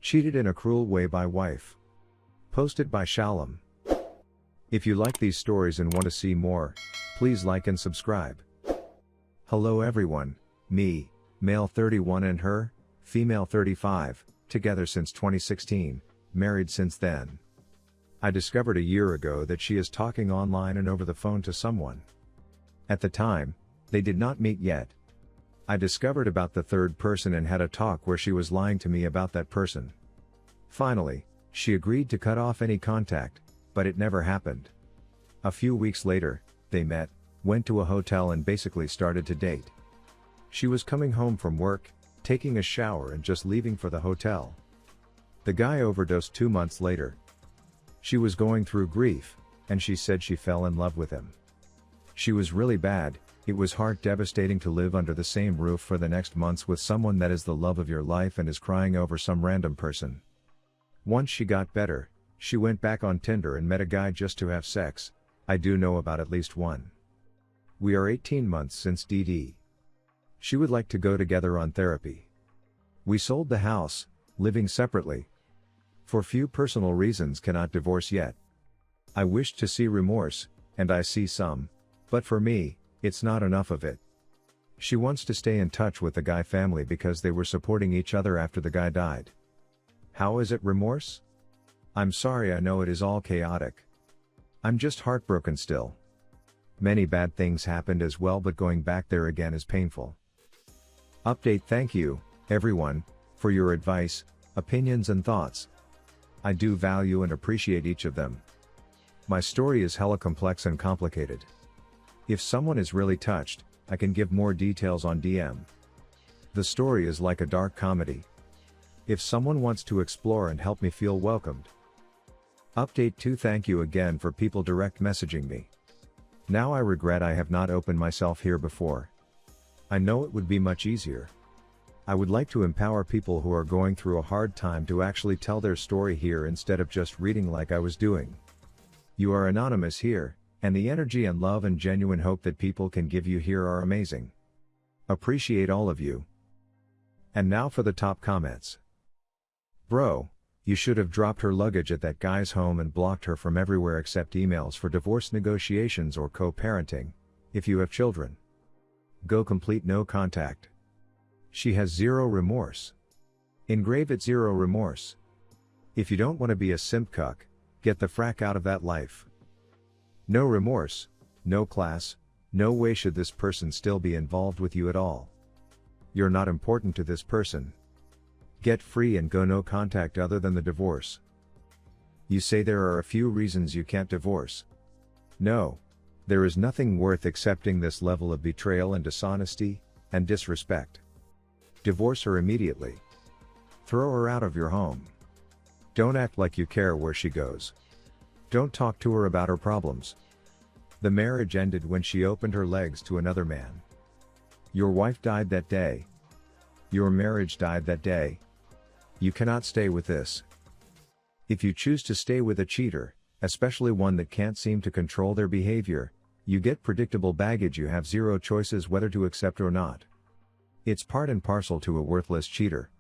Cheated in a cruel way by wife. Posted by Shalom. If you like these stories and want to see more, please like and subscribe. Hello everyone, me, male 31 and her, female 35, together since 2016, married since then. I discovered a year ago that she is talking online and over the phone to someone. At the time, they did not meet yet. I discovered about the third person and had a talk where she was lying to me about that person. Finally, she agreed to cut off any contact, but it never happened. A few weeks later, they met, went to a hotel and basically started to date. She was coming home from work, taking a shower and just leaving for the hotel. The guy overdosed 2 months later. She was going through grief, and she said she fell in love with him. She was really bad. It was heart devastating to live under the same roof for the next months with someone that is the love of your life and is crying over some random person. Once she got better, she went back on Tinder and met a guy just to have sex. I do know about at least one. We are 18 months since DD. She would like to go together on therapy. We sold the house, living separately. For few personal reasons cannot divorce yet. I wished to see remorse, and I see some, but for me, it's not enough of it. She wants to stay in touch with the guy family because they were supporting each other after the guy died. How is it remorse? I'm sorry, I know it is all chaotic. I'm just heartbroken still. Many bad things happened as well, but going back there again is painful. Update. Thank you, everyone, for your advice, opinions and thoughts. I do value and appreciate each of them. My story is hella complex and complicated. If someone is really touched, I can give more details on DM. The story is like a dark comedy. If someone wants to explore and help me feel welcomed. Update 2. Thank you again for people direct messaging me. Now I regret I have not opened myself here before. I know it would be much easier. I would like to empower people who are going through a hard time to actually tell their story here instead of just reading like I was doing. You are anonymous here, and the energy and love and genuine hope that people can give you here are amazing. Appreciate all of you. And now for the top comments. Bro, you should have dropped her luggage at that guy's home and blocked her from everywhere except emails for divorce negotiations or co-parenting, if you have children. Go complete no contact. She has zero remorse. Engrave it zero remorse. If you don't want to be a simp cuck, get the frack out of that life. No remorse, no class, no way should this person still be involved with you at all. You're not important to this person. Get free and go no contact other than the divorce. You say there are a few reasons you can't divorce. No. There is nothing worth accepting this level of betrayal and dishonesty, and disrespect. Divorce her immediately. Throw her out of your home. Don't act like you care where she goes. Don't talk to her about her problems. The marriage ended when she opened her legs to another man. Your wife died that day. Your marriage died that day. You cannot stay with this. If you choose to stay with a cheater, especially one that can't seem to control their behavior, you get predictable baggage. You have zero choices whether to accept or not. It's part and parcel to a worthless cheater.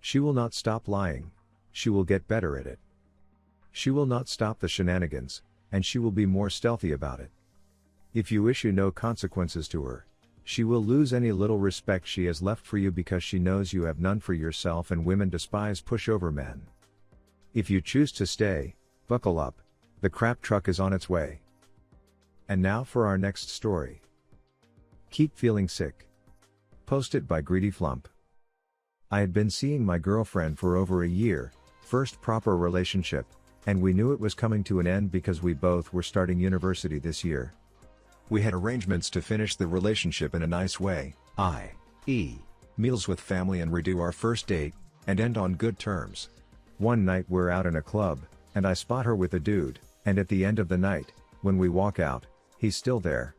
She will not stop lying. She will get better at it. She will not stop the shenanigans, and she will be more stealthy about it. If you issue no consequences to her, she will lose any little respect she has left for you because she knows you have none for yourself, and women despise pushover men. If you choose to stay, buckle up, the crap truck is on its way. And now for our next story. Keep feeling sick. Posted by Greedy Flump. I had been seeing my girlfriend for over a year, first proper relationship, and we knew it was coming to an end because we both were starting university this year. We had arrangements to finish the relationship in a nice way, i.e., meals with family and redo our first date, and end on good terms. One night we're out in a club, and I spot her with a dude, and at the end of the night, when we walk out, he's still there.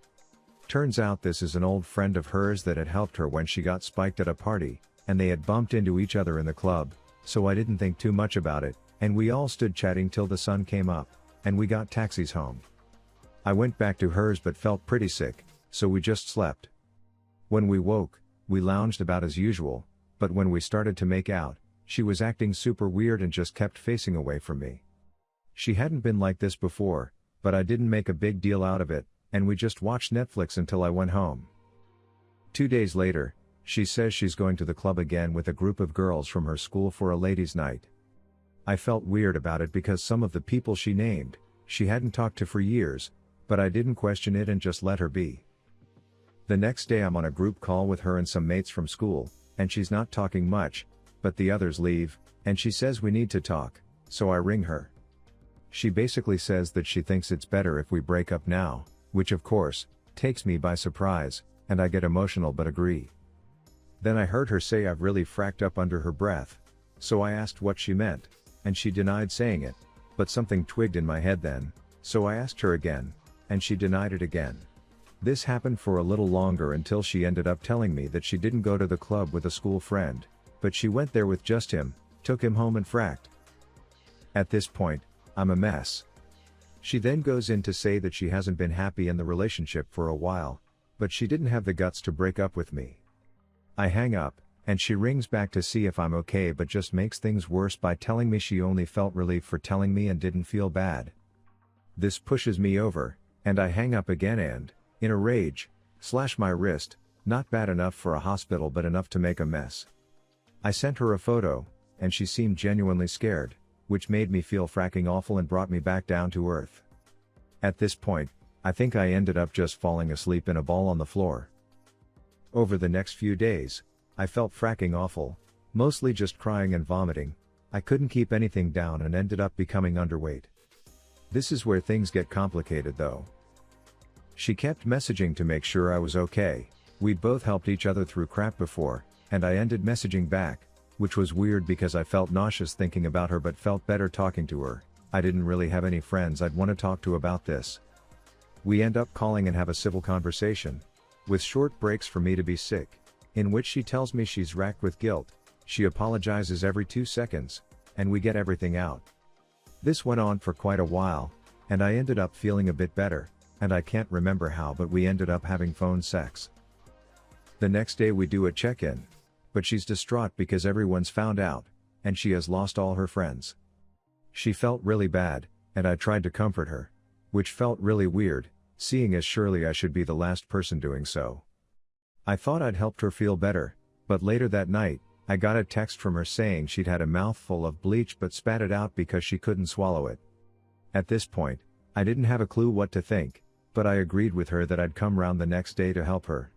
Turns out this is an old friend of hers that had helped her when she got spiked at a party, and they had bumped into each other in the club, so I didn't think too much about it, and we all stood chatting till the sun came up, and we got taxis home. I went back to hers but felt pretty sick, so we just slept. When we woke, we lounged about as usual, but when we started to make out, She was acting super weird and just kept facing away from me. She hadn't been like this before, but I didn't make a big deal out of it, and we just watched Netflix until I went home. 2 days later, she says she's going to the club again with a group of girls from her school for a ladies' night. I felt weird about it because some of the people she named, she hadn't talked to for years, but I didn't question it and just let her be. The next day I'm on a group call with her and some mates from school, and she's not talking much, but the others leave, and she says we need to talk, so I ring her. She basically says that she thinks it's better if we break up now, which of course, takes me by surprise, and I get emotional but agree. Then I heard her say I've really fracked up under her breath, so I asked what she meant, and she denied saying it, but something twigged in my head then, so I asked her again, and she denied it again. This happened for a little longer until she ended up telling me that she didn't go to the club with a school friend, but she went there with just him, took him home and fracked. At this point, I'm a mess. She then goes in to say that she hasn't been happy in the relationship for a while, but she didn't have the guts to break up with me. I hang up, and she rings back to see if I'm okay but just makes things worse by telling me she only felt relief for telling me and didn't feel bad. This pushes me over, and I hang up again and, in a rage, slash my wrist, not bad enough for a hospital but enough to make a mess. I sent her a photo, and she seemed genuinely scared, which made me feel fracking awful and brought me back down to earth. At this point, I think I ended up just falling asleep in a ball on the floor. Over the next few days, I felt fracking awful, mostly just crying and vomiting. I couldn't keep anything down and ended up becoming underweight. This is where things get complicated though. She kept messaging to make sure I was okay. We'd both helped each other through crap before, and I ended messaging back, which was weird because I felt nauseous thinking about her but felt better talking to her. I didn't really have any friends I'd want to talk to about this. We end up calling and have a civil conversation, with short breaks for me to be sick, in which she tells me she's racked with guilt. She apologizes every 2 seconds, and we get everything out. This went on for quite a while, and I ended up feeling a bit better, and I can't remember how but we ended up having phone sex. The next day we do a check-in, but she's distraught because everyone's found out, and she has lost all her friends. She felt really bad, and I tried to comfort her, which felt really weird, seeing as surely I should be the last person doing so. I thought I'd helped her feel better, but later that night, I got a text from her saying she'd had a mouthful of bleach but spat it out because she couldn't swallow it. At this point, I didn't have a clue what to think, but I agreed with her that I'd come round the next day to help her.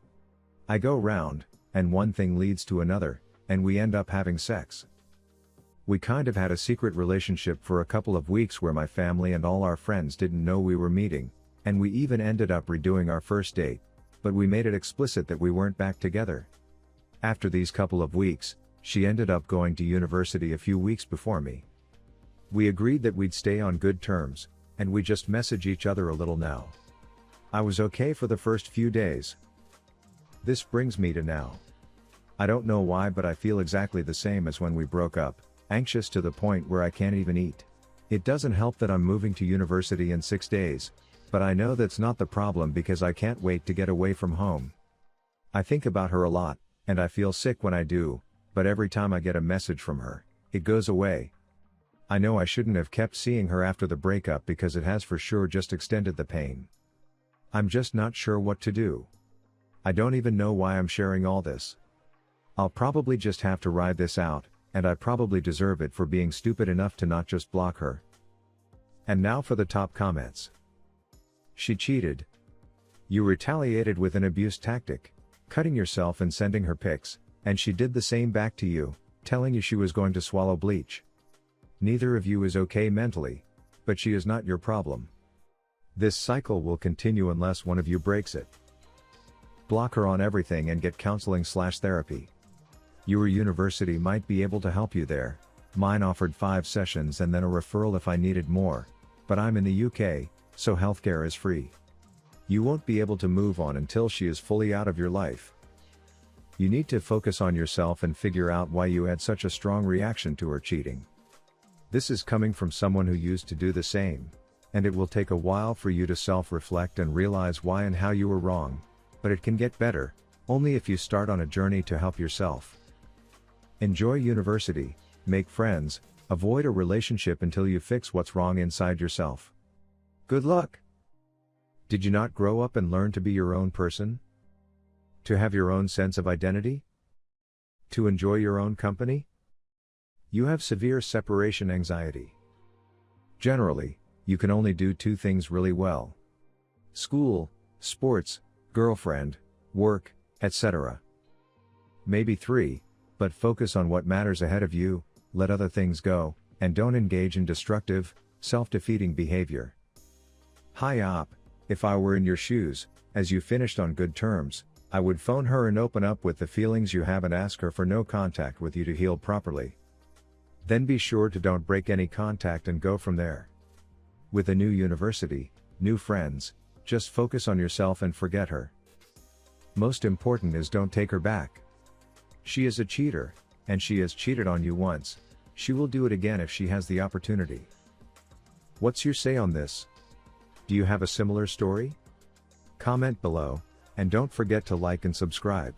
I go round, and one thing leads to another, and we end up having sex. We kind of had a secret relationship for a couple of weeks where my family and all our friends didn't know we were meeting, and we even ended up redoing our first date, but we made it explicit that we weren't back together. After these couple of weeks, she ended up going to university a few weeks before me. We agreed that we'd stay on good terms, and we just message each other a little now. I was okay for the first few days. This brings me to now. I don't know why but I feel exactly the same as when we broke up, anxious to the point where I can't even eat. It doesn't help that I'm moving to university in 6 days, but I know that's not the problem because I can't wait to get away from home. I think about her a lot, and I feel sick when I do, but every time I get a message from her, it goes away. I know I shouldn't have kept seeing her after the breakup because it has for sure just extended the pain. I'm just not sure what to do. I don't even know why I'm sharing all this. I'll probably just have to ride this out, and I probably deserve it for being stupid enough to not just block her. And now for the top comments. She cheated. You retaliated with an abuse tactic, cutting yourself and sending her pics, and she did the same back to you, telling you she was going to swallow bleach. Neither of you is okay mentally, but she is not your problem. This cycle will continue unless one of you breaks it. Block her on everything and get counseling/therapy. Your university might be able to help you there. Mine offered 5 sessions and then a referral if I needed more, but I'm in the UK, so healthcare is free. You won't be able to move on until she is fully out of your life. You need to focus on yourself and figure out why you had such a strong reaction to her cheating. This is coming from someone who used to do the same, and it will take a while for you to self-reflect and realize why and how you were wrong, but it can get better, only if you start on a journey to help yourself. Enjoy university, make friends, avoid a relationship until you fix what's wrong inside yourself. Good luck! Did you not grow up and learn to be your own person? To have your own sense of identity? To enjoy your own company? You have severe separation anxiety. Generally, you can only do two things really well: school, sports, girlfriend, work, etc. Maybe three, but focus on what matters ahead of you, let other things go, and don't engage in destructive, self-defeating behavior. Hi op, if I were in your shoes, as you finished on good terms, I would phone her and open up with the feelings you have and ask her for no contact with you to heal properly. Then be sure to don't break any contact and go from there. With a new university, new friends, just focus on yourself and forget her. Most important is don't take her back. She is a cheater, and she has cheated on you once. She will do it again if she has the opportunity. What's your say on this? Do you have a similar story? Comment below, and don't forget to like and subscribe.